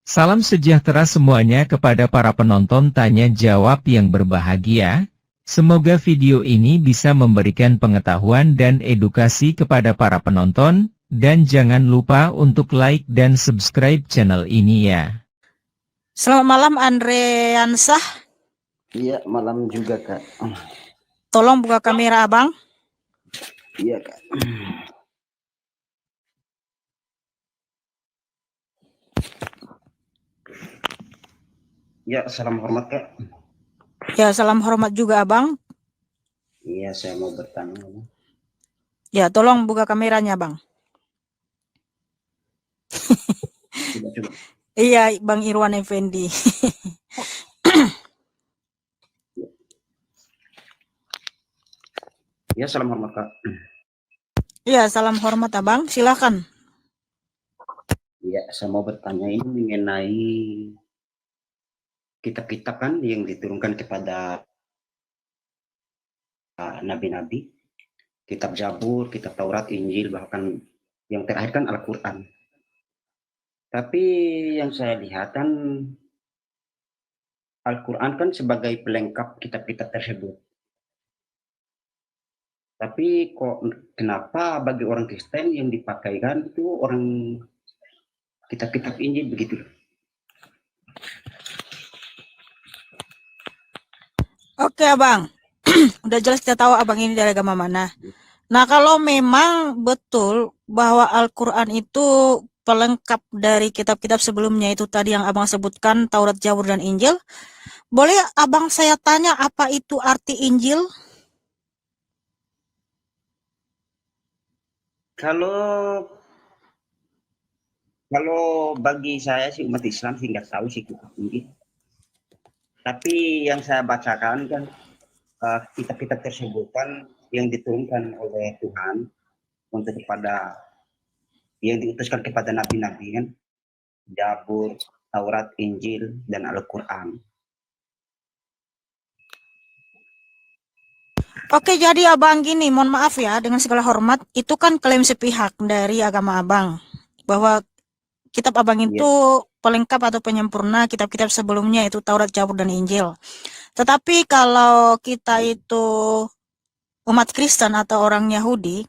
Salam sejahtera semuanya kepada para penonton tanya jawab yang berbahagia. Semoga video ini bisa memberikan pengetahuan dan edukasi kepada para penonton, dan jangan lupa untuk like dan subscribe channel ini ya. Selamat malam Andre Yansah. Iya, malam juga Kak. Tolong buka kamera Abang. Iya Kak. Ya, salam hormat Kak. Ya, salam hormat juga Abang. Iya, saya mau bertanya. Ya, tolong buka kameranya Bang. Coba. Iya, Bang Irwan Effendi. Ya, salam hormat Kak. Iya, salam hormat Abang. Silakan. Iya, saya mau bertanya ini mengenai kitab-kitab kan yang diturunkan kepada nabi-nabi, kitab Zabur, kitab Taurat, Injil, bahkan yang terakhir kan Al-Quran. Tapi yang saya lihat kan Al-Quran kan sebagai pelengkap kitab-kitab tersebut. Tapi kok kenapa bagi orang Kristen yang dipakaikan itu orang kitab-kitab Injil begitu? Oke Abang. Udah jelas kita tahu Abang ini dari agama mana. Nah, kalau memang betul bahwa Al-Quran itu pelengkap dari kitab-kitab sebelumnya itu tadi yang Abang sebutkan, Taurat, Zabur, dan Injil, boleh Abang saya tanya apa itu arti Injil? Kalau bagi saya sih umat Islam sih nggak tahu sih kitab Injil. Tapi yang saya bacakan kan kitab-kitab tersebut kan yang diturunkan oleh Tuhan untuk kepada yang diutuskan kepada nabi-nabi kan, Zabur, Taurat, Injil, dan Al-Quran. Oke, jadi Abang gini, mohon maaf ya, dengan segala hormat, itu kan klaim sepihak dari agama Abang, bahwa kitab Abang itu pelengkap atau penyempurna kitab-kitab sebelumnya, itu Taurat, Zabur, dan Injil. Tetapi kalau kita itu umat Kristen atau orang Yahudi,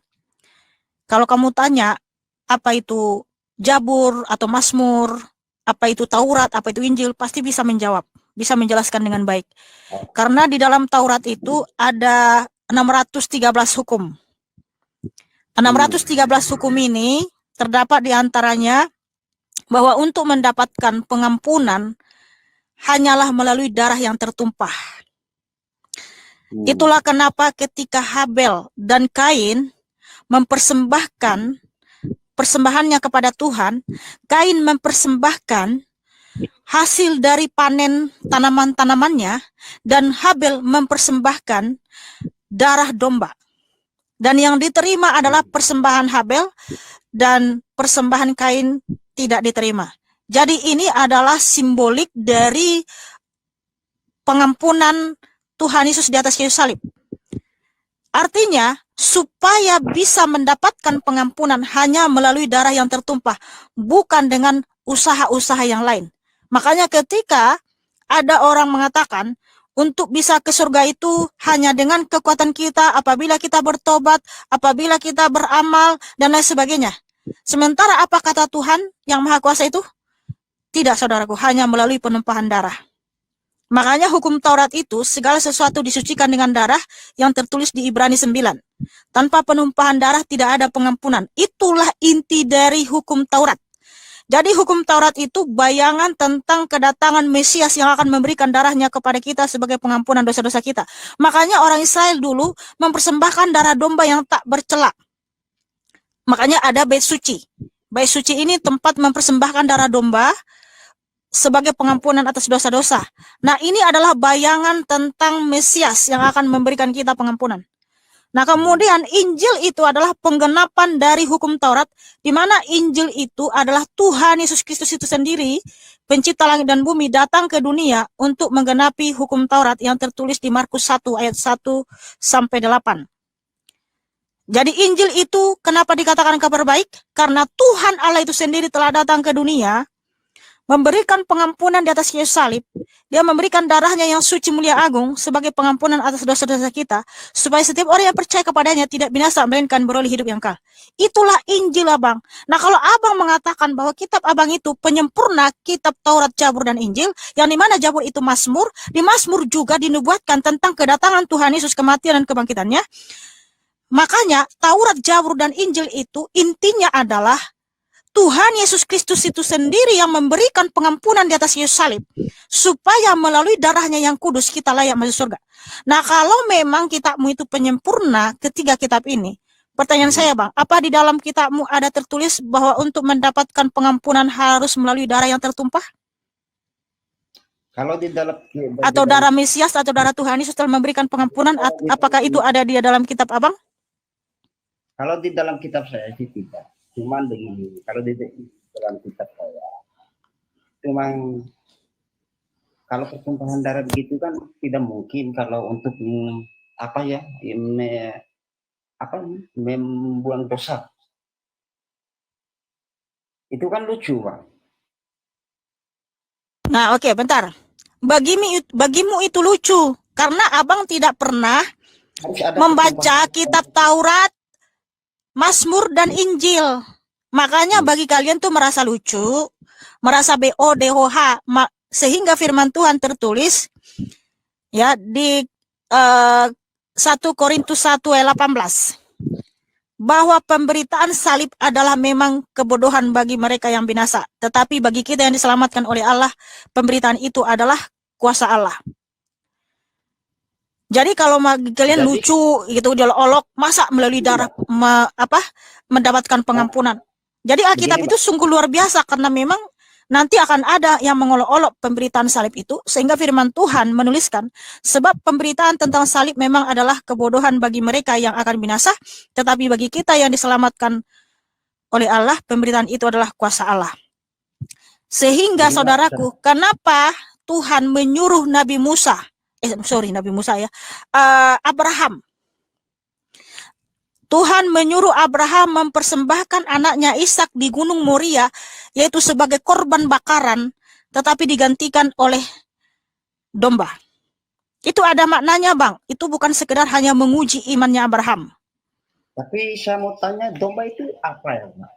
kalau kamu tanya, apa itu Zabur atau Mazmur, apa itu Taurat, apa itu Injil, pasti bisa menjawab, bisa menjelaskan dengan baik. Karena di dalam Taurat itu ada 613 hukum. 613 hukum ini terdapat di antaranya bahwa untuk mendapatkan pengampunan hanyalah melalui darah yang tertumpah. Itulah kenapa ketika Habel dan Kain mempersembahkan persembahannya kepada Tuhan, Kain mempersembahkan hasil dari panen tanaman-tanamannya, dan Habel mempersembahkan darah domba. Dan yang diterima adalah persembahan Habel, dan persembahan Kain tidak diterima. Jadi ini adalah simbolik dari pengampunan Tuhan Yesus di atas kayu salib. Artinya, supaya bisa mendapatkan pengampunan hanya melalui darah yang tertumpah, bukan dengan usaha-usaha yang lain. Makanya ketika ada orang mengatakan, untuk bisa ke surga itu hanya dengan kekuatan kita, apabila kita bertobat, apabila kita beramal, dan lain sebagainya. Sementara apa kata Tuhan yang Maha Kuasa itu? Tidak, saudaraku, hanya melalui penumpahan darah. Makanya hukum Taurat itu segala sesuatu disucikan dengan darah yang tertulis di Ibrani 9. Tanpa penumpahan darah tidak ada pengampunan. Itulah inti dari hukum Taurat. Jadi hukum Taurat itu bayangan tentang kedatangan Mesias yang akan memberikan darahnya kepada kita sebagai pengampunan dosa-dosa kita. Makanya orang Israel dulu mempersembahkan darah domba yang tak bercela. Makanya ada bait suci. Bait suci ini tempat mempersembahkan darah domba sebagai pengampunan atas dosa-dosa. Nah, ini adalah bayangan tentang Mesias yang akan memberikan kita pengampunan. Nah, kemudian Injil itu adalah penggenapan dari hukum Taurat, di mana Injil itu adalah Tuhan Yesus Kristus itu sendiri, pencipta langit dan bumi, datang ke dunia untuk menggenapi hukum Taurat yang tertulis di Markus 1 ayat 1 sampai 8. Jadi Injil itu kenapa dikatakan kabar baik? Karena Tuhan Allah itu sendiri telah datang ke dunia memberikan pengampunan di atas kayu salib. Dia memberikan darahnya yang suci mulia agung sebagai pengampunan atas dosa-dosa kita, supaya setiap orang yang percaya kepadanya tidak binasa, melainkan beroleh hidup yang kekal. Itulah Injil, Abang. Nah, kalau Abang mengatakan bahwa kitab Abang itu penyempurna kitab Taurat, Zabur, dan Injil, yang dimana Zabur itu Mazmur, di Mazmur juga dinubuatkan tentang kedatangan Tuhan Yesus, kematian dan kebangkitannya. Makanya Taurat, Zabur, dan Injil itu intinya adalah Tuhan Yesus Kristus itu sendiri yang memberikan pengampunan di atas kayu salib, supaya melalui darahnya yang kudus kita layak masuk surga. Nah, kalau memang kitabmu itu penyempurna ketiga kitab ini, pertanyaan saya, Bang, apa di dalam kitabmu ada tertulis bahwa untuk mendapatkan pengampunan harus melalui darah yang tertumpah? Kalau di dalam Atau darah Mesias atau darah Tuhan Yesus telah memberikan pengampunan, apakah itu ada di dalam kitab Abang? Kalau di dalam kitab saya sih tidak. Cuman begini, kalau di dalam kitab saya, cuman kalau pertumpahan darah begitu kan tidak mungkin kalau untuk apa ya, membuang dosa. Itu kan lucu, Pak. Nah, oke, bentar. Bagimu itu lucu karena Abang tidak pernah membaca kitab Taurat, Mazmur, dan Injil. Makanya bagi kalian tuh merasa lucu, merasa BODOH, sehingga firman Tuhan tertulis ya di 1 Korintus 1 ayat 18 bahwa pemberitaan salib adalah memang kebodohan bagi mereka yang binasa, tetapi bagi kita yang diselamatkan oleh Allah, pemberitaan itu adalah kuasa Allah. Jadi kalau kalian lucu gitu, diolok-olok, masa melalui darah mendapatkan pengampunan. Jadi Alkitab itu sungguh luar biasa karena memang nanti akan ada yang mengolok-olok pemberitaan salib itu, sehingga firman Tuhan menuliskan, sebab pemberitaan tentang salib memang adalah kebodohan bagi mereka yang akan binasa, tetapi bagi kita yang diselamatkan oleh Allah, pemberitaan itu adalah kuasa Allah. Sehingga saudaraku, kenapa Tuhan menyuruh Abraham. Tuhan menyuruh Abraham mempersembahkan anaknya Ishak di Gunung Moria, yaitu sebagai korban bakaran, tetapi digantikan oleh domba. Itu ada maknanya, Bang. Itu bukan sekedar hanya menguji imannya Abraham. Tapi saya mau tanya, domba itu apa ya, Bang?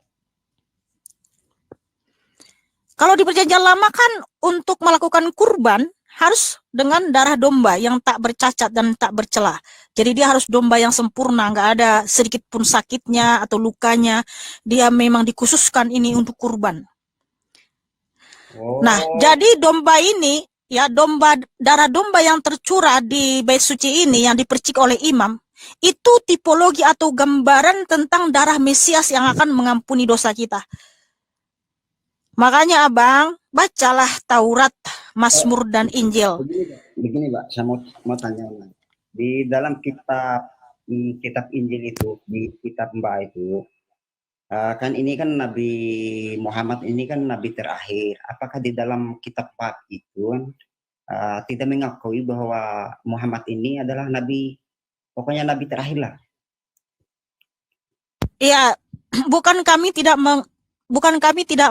Kalau di Perjanjian Lama kan untuk melakukan kurban harus dengan darah domba yang tak bercacat dan tak bercela. Jadi dia harus domba yang sempurna, nggak ada sedikit pun sakitnya atau lukanya. Dia memang dikhususkan ini untuk kurban. Nah, jadi domba ini, ya darah domba yang tercurah di bait suci ini yang dipercik oleh imam, itu tipologi atau gambaran tentang darah Mesias yang akan mengampuni dosa kita. Makanya Abang, bacalah Taurat, Mazmur, dan Injil. Begini, Pak, saya mau tanya. Di dalam kitab Injil itu, di kitab Mbak itu, kan ini kan Nabi Muhammad ini kan Nabi terakhir. Apakah di dalam kitab Pak itu tidak mengakui bahwa Muhammad ini adalah Nabi, pokoknya Nabi terakhir lah? Iya, bukan kami tidak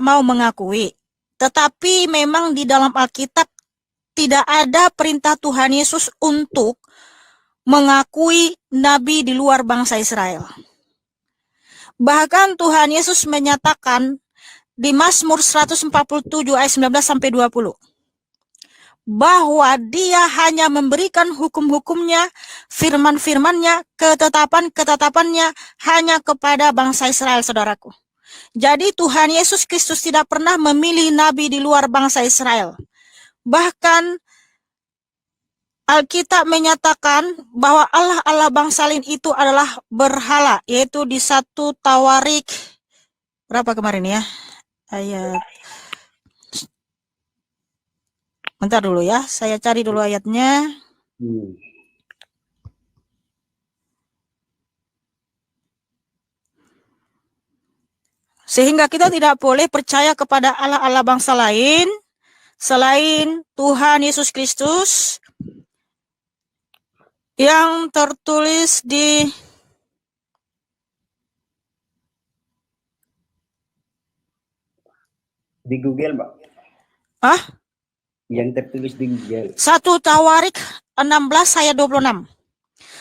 mau mengakui, tetapi memang di dalam Alkitab tidak ada perintah Tuhan Yesus untuk mengakui nabi di luar bangsa Israel. Bahkan Tuhan Yesus menyatakan di Mazmur 147 ayat 19 sampai 20 bahwa dia hanya memberikan hukum-hukumnya, firman-firmannya, ketetapan-ketetapannya hanya kepada bangsa Israel, saudaraku. Jadi Tuhan Yesus Kristus tidak pernah memilih nabi di luar bangsa Israel. Bahkan Alkitab menyatakan bahwa Allah bangsa lain itu adalah berhala, yaitu di 1 Tawarik berapa kemarin ya? Ayat. Bentar dulu ya, saya cari dulu ayatnya. Sehingga kita tidak boleh percaya kepada Allah bangsa lain selain Tuhan Yesus Kristus yang tertulis di Google, Mbak. Ah, Yang tertulis di Google. 1 Tawarik 16 ayat 26.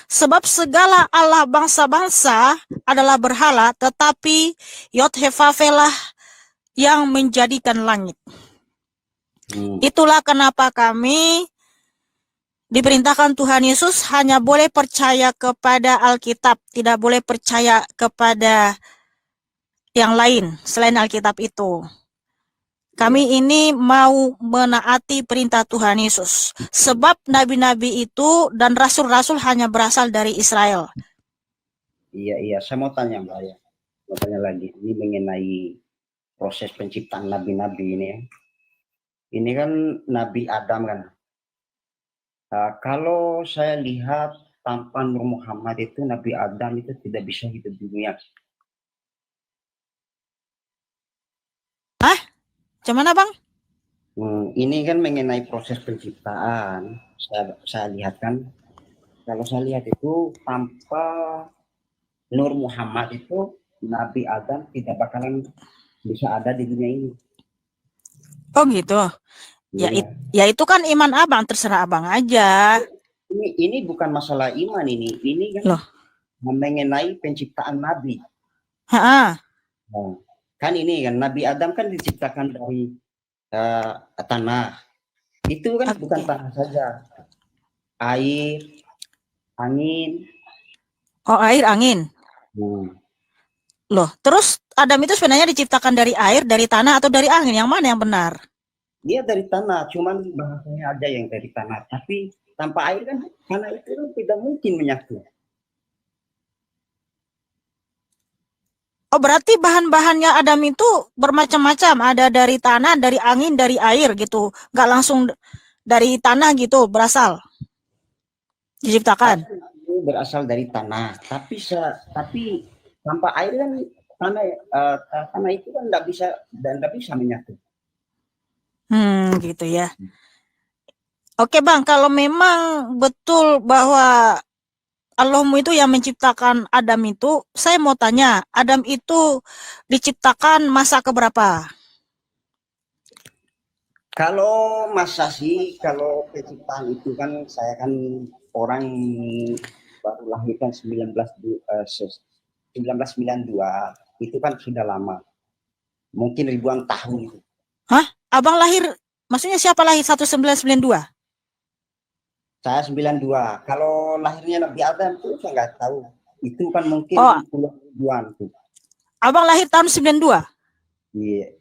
Sebab segala Allah bangsa-bangsa adalah berhala, tetapi Yod-Heh-Vaveh lah yang menjadikan langit. Itulah kenapa kami diperintahkan Tuhan Yesus hanya boleh percaya kepada Alkitab, tidak boleh percaya kepada yang lain selain Alkitab itu. Kami ini mau menaati perintah Tuhan Yesus. Sebab nabi-nabi itu dan rasul-rasul hanya berasal dari Israel. Iya, saya mau tanya Mbak ya. Mau tanya lagi, ini mengenai proses penciptaan nabi-nabi ini ya. Ini kan Nabi Adam kan. Kalau saya lihat tanpa Nur Muhammad itu Nabi Adam itu tidak bisa hidup di dunia. Gimana Bang? Ini kan mengenai proses penciptaan. Saya lihat kan, kalau saya lihat itu tanpa Nur Muhammad itu Nabi Adam tidak bakalan bisa ada di dunia ini. Oh gitu. Ya, ya itu kan iman Abang, terserah Abang aja. Ini bukan masalah iman ini kan Loh. mengenai penciptaan Nabi. Nah, kan ini kan Nabi Adam kan diciptakan dari tanah. Itu kan bukan tanah saja, air, angin. Oh, air, angin. Loh, terus Adam itu sebenarnya diciptakan dari air, dari tanah, atau dari angin? Yang mana yang benar? Dia dari tanah, cuman bahasanya ada yang dari tanah. Tapi tanpa air kan tanah itu kan tidak mungkin menyatu. Oh, berarti bahan-bahannya Adam itu bermacam-macam. Ada dari tanah, dari angin, dari air gitu. Nggak langsung dari tanah gitu berasal. Diciptakan. Itu berasal dari tanah. Tapi tanpa air kan tanah itu kan nggak bisa menyatu. Gitu ya. Oke Bang, kalau memang betul bahwa Allahmu itu yang menciptakan Adam itu, saya mau tanya, Adam itu diciptakan masa keberapa? Kalau masa sih, kalau penciptaan itu kan saya kan orang baru lahir kan 1992, itu kan sudah lama. Mungkin ribuan tahun. Hah? Abang lahir, maksudnya siapa lahir 1992? Saya 92. Kalau lahirnya Nabi Adam itu saya nggak tahu. Itu kan mungkin puluhan ribuan tuh. Abang lahir tahun 92? Iya.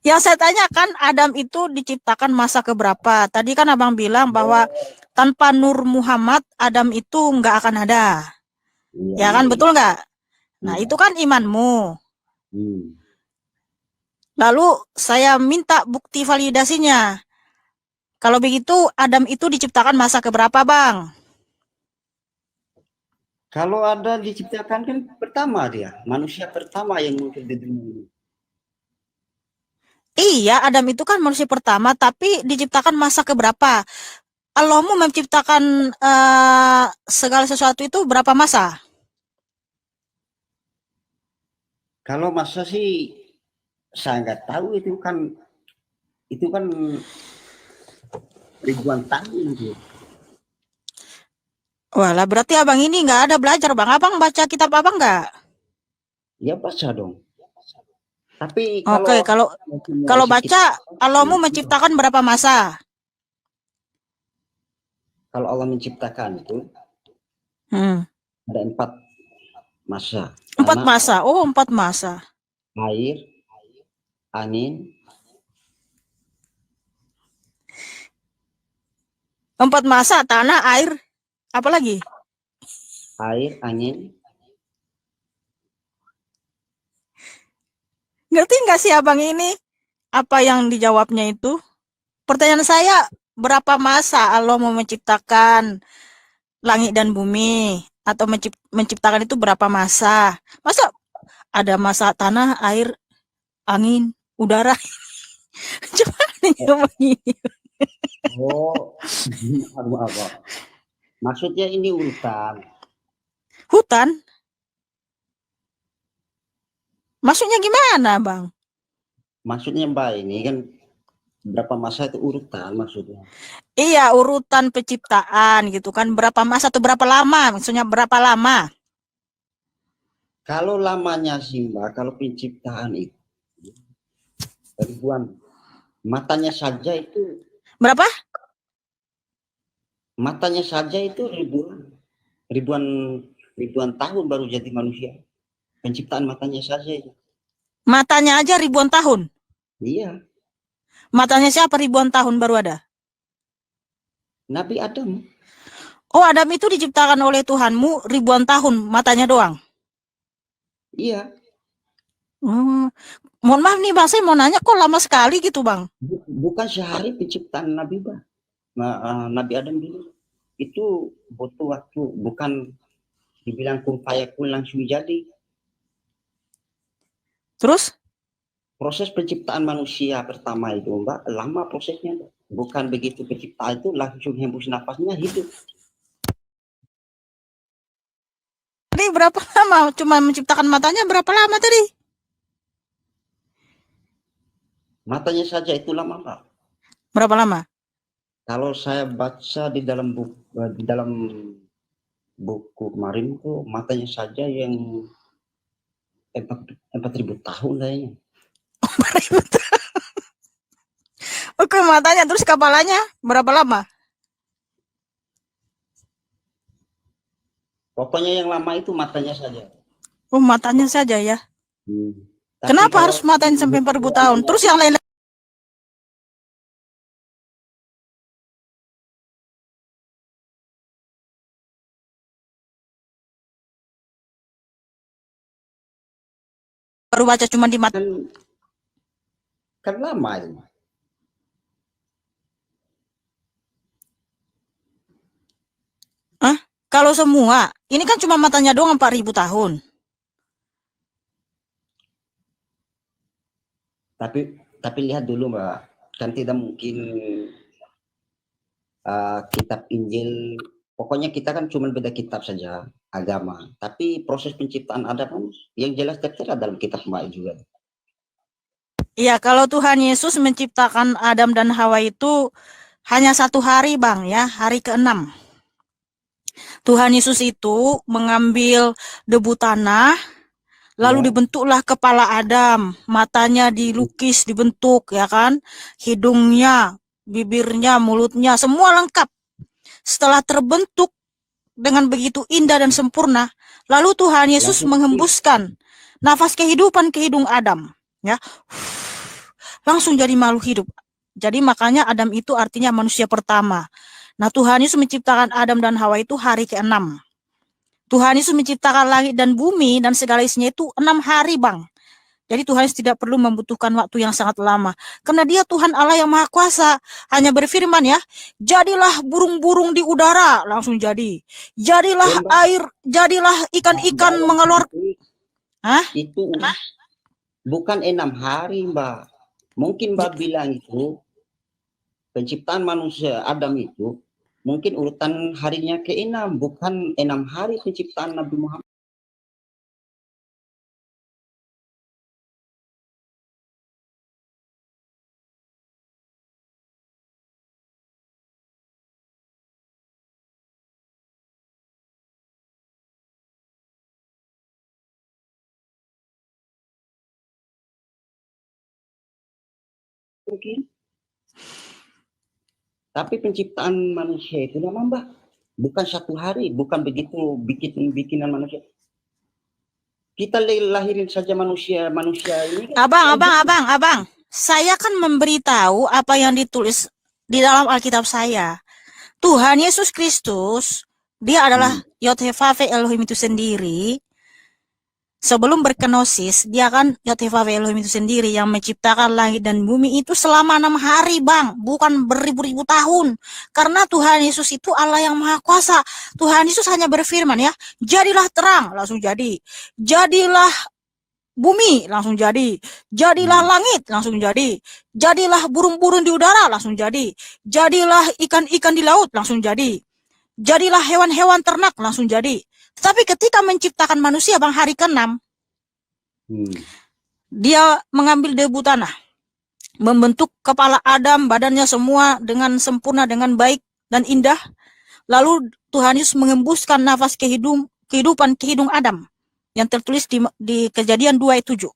Yang saya tanyakan, Adam itu diciptakan masa keberapa? Tadi kan Abang bilang bahwa tanpa Nur Muhammad, Adam itu nggak akan ada. Ya kan, betul nggak? Nah, itu kan imanmu. Lalu saya minta bukti validasinya. Kalau begitu, Adam itu diciptakan masa keberapa, Bang? Kalau ada diciptakan kan pertama dia, manusia pertama yang muncul di dunia ini. Iya, Adam itu kan manusia pertama, tapi diciptakan masa keberapa? Allahmu menciptakan segala sesuatu itu berapa masa? Kalau masa sih saya nggak tahu, itu kan ribuan tahun itu. Walah, berarti Abang ini nggak ada belajar, Bang. Abang baca kitab Abang nggak? Ya baca dong. Tapi kalau baca, Allahmu menciptakan berapa masa? Kalau Allah menciptakan itu ada 4 masa. 4 masa. Oh, 4 masa. Air, angin. 4 masa, tanah, air, apa lagi? Air, angin. Ngerti nggak sih Abang ini? Apa yang dijawabnya itu? Pertanyaan saya, berapa masa Allah mau menciptakan langit dan bumi? Atau menciptakan itu berapa masa? Masa ada masa tanah, air, angin, udara? Coba ini. Oh, apa? Maksudnya ini hutan. Hutan? Maksudnya gimana, Bang? Maksudnya Mbak ini kan berapa masa itu urutan maksudnya. Iya, urutan penciptaan gitu kan. Berapa masa atau berapa lama? Maksudnya berapa lama? Kalau lamanya sih Mbak, kalau penciptaan itu ribuan. Matanya saja itu Berapa? ribuan ribuan tahun baru jadi manusia. Penciptaan matanya saja itu. Matanya aja ribuan tahun. Iya, Matanya siapa ribuan tahun baru ada? Nabi Adam. Oh, Adam itu diciptakan oleh Tuhanmu ribuan tahun, matanya doang. Iya, Mohon maaf nih Bang, saya mau nanya kok lama sekali gitu Bang? bukan sehari penciptaan Nabi Mbak. Nabi Adam dulu itu butuh waktu, bukan dibilang kun fayakun langsung jadi. Terus? Proses penciptaan manusia pertama itu Mbak, lama prosesnya Mbak. Bukan begitu penciptaan itu langsung hembus nafasnya hidup. Tadi berapa lama? Cuma menciptakan matanya berapa lama tadi? Matanya saja itu lama Mbak. Berapa lama? Kalau saya baca di dalam buku kemarin tuh matanya saja yang 4.000 tahun kayaknya. Oke, matanya terus kepalanya berapa lama? Pokoknya yang lama itu matanya saja. Oh, matanya saja ya. Tapi Kenapa kalau harus matanya sampai 4.000 tahun? Terus yang lain baru baca cuma di mata. kan lama itu. Hah? Kalau semua, ini kan cuma matanya doang 4.000 tahun. Tapi lihat dulu Mbak, kan tidak mungkin kitab Injil, pokoknya kita kan cuma beda kitab saja agama. Tapi proses penciptaan Adam kan yang jelas tertera dalam kitab Mbak juga. Iya, kalau Tuhan Yesus menciptakan Adam dan Hawa itu hanya 1 hari Bang ya, hari ke-6. Tuhan Yesus itu mengambil debu tanah, lalu Ya. dibentuklah kepala Adam, matanya dilukis, dibentuk ya kan, hidungnya, bibirnya, mulutnya, semua lengkap. Setelah terbentuk dengan begitu indah dan sempurna, lalu Tuhan Yesus menghembuskan nafas kehidupan ke hidung Adam, ya. Langsung jadi makhluk hidup. Jadi makanya Adam itu artinya manusia pertama. Nah, Tuhan Yesus menciptakan Adam dan Hawa itu hari ke-6. Tuhan Yesus menciptakan langit dan bumi dan segala isinya itu 6 hari, Bang. Jadi Tuhan Yesus tidak perlu membutuhkan waktu yang sangat lama. Karena dia Tuhan Allah yang Maha Kuasa. Hanya berfirman ya, jadilah burung-burung di udara, langsung jadi. Jadilah air, jadilah ikan-ikan mengeluarkan. Hah? Itu bukan 6 hari Mbak. Mungkin Mbak bilang itu penciptaan manusia Adam itu mungkin urutan harinya ke-6, bukan 6 hari penciptaan Nabi Muhammad. Mungkin. Tapi penciptaan manusia itu lama Mbak. Bukan 1 hari, bukan begitu bikinan manusia. Kita lahirin saja manusia ini. Abang. Saya kan memberitahu apa yang ditulis di dalam Alkitab saya. Tuhan Yesus Kristus, dia adalah Yod-Heh-Vaveh Elohim itu sendiri. Sebelum berkenosis, dia kan Yod-Heh-Vaveh Elohim itu sendiri yang menciptakan langit dan bumi itu selama 6 hari, Bang. Bukan beribu-ribu tahun. Karena Tuhan Yesus itu Allah yang Maha Kuasa. Tuhan Yesus hanya berfirman ya, jadilah terang, langsung jadi. Jadilah bumi, langsung jadi. Jadilah langit, langsung jadi. Jadilah burung-burung di udara, langsung jadi. Jadilah ikan-ikan di laut, langsung jadi. Jadilah hewan-hewan ternak, langsung jadi. Tetapi ketika menciptakan manusia Bang hari ke-6, Dia mengambil debu tanah, membentuk kepala Adam, badannya semua dengan sempurna, dengan baik dan indah. Lalu Tuhan Yesus mengembuskan nafas kehidupan ke hidung Adam, yang tertulis di Kejadian 2 ayat 7.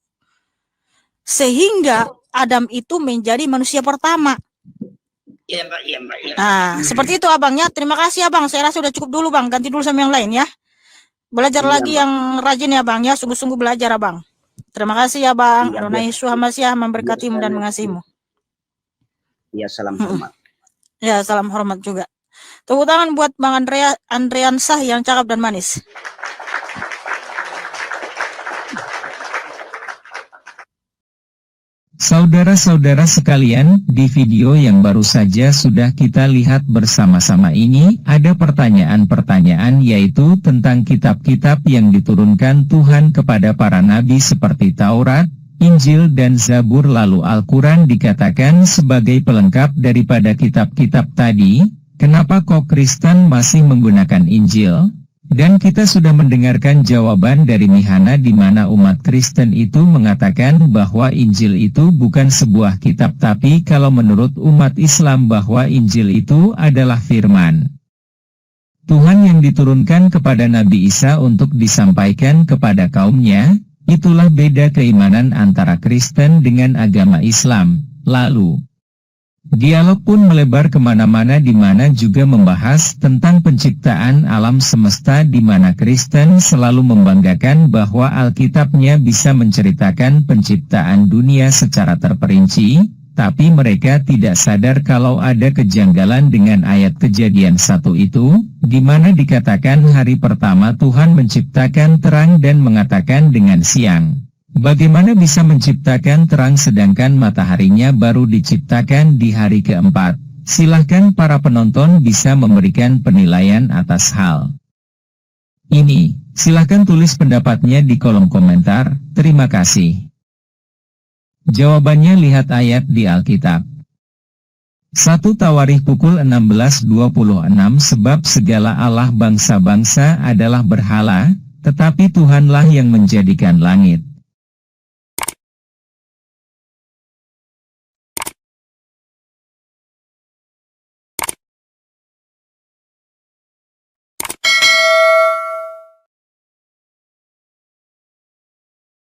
Sehingga Adam itu menjadi manusia pertama. Iya Mbak, iya Mbak. Iya. Nah, seperti itu abangnya. Terima kasih abang. Saya rasa sudah cukup dulu bang. Ganti dulu sama yang lain ya. Belajar Iya, lagi Mbak. yang rajin ya bang ya. Sungguh-sungguh belajar abang. Terima kasih ya bang. Iya, Adonai Yesus Hamasyah memberkatimu dan mengasihimu. Iya, salam hormat. Ya, salam hormat juga. Tepuk tangan buat Bang Andreansah yang cakep dan manis. Saudara-saudara sekalian, di video yang baru saja sudah kita lihat bersama-sama ini, ada pertanyaan-pertanyaan yaitu tentang kitab-kitab yang diturunkan Tuhan kepada para nabi seperti Taurat, Injil dan Zabur, lalu Al-Quran dikatakan sebagai pelengkap daripada kitab-kitab tadi. Kenapa kok Kristen masih menggunakan Injil? Dan kita sudah mendengarkan jawaban dari Mihana di mana umat Kristen itu mengatakan bahwa Injil itu bukan sebuah kitab, tapi kalau menurut umat Islam bahwa Injil itu adalah firman Tuhan yang diturunkan kepada Nabi Isa untuk disampaikan kepada kaumnya. Itulah beda keimanan antara Kristen dengan agama Islam. Lalu dialog pun melebar kemana-mana di mana juga membahas tentang penciptaan alam semesta di mana Kristen selalu membanggakan bahwa Alkitabnya bisa menceritakan penciptaan dunia secara terperinci, tapi mereka tidak sadar kalau ada kejanggalan dengan ayat Kejadian 1 itu, di mana dikatakan hari pertama Tuhan menciptakan terang dan mengatakan dengan siang. Bagaimana bisa menciptakan terang sedangkan mataharinya baru diciptakan di hari keempat? Silahkan para penonton bisa memberikan penilaian atas hal ini. Silahkan tulis pendapatnya di kolom komentar. Terima kasih. Jawabannya lihat ayat di Alkitab. 1 Tawarikh pukul 16.26 sebab segala Allah bangsa-bangsa adalah berhala, tetapi Tuhanlah yang menjadikan langit.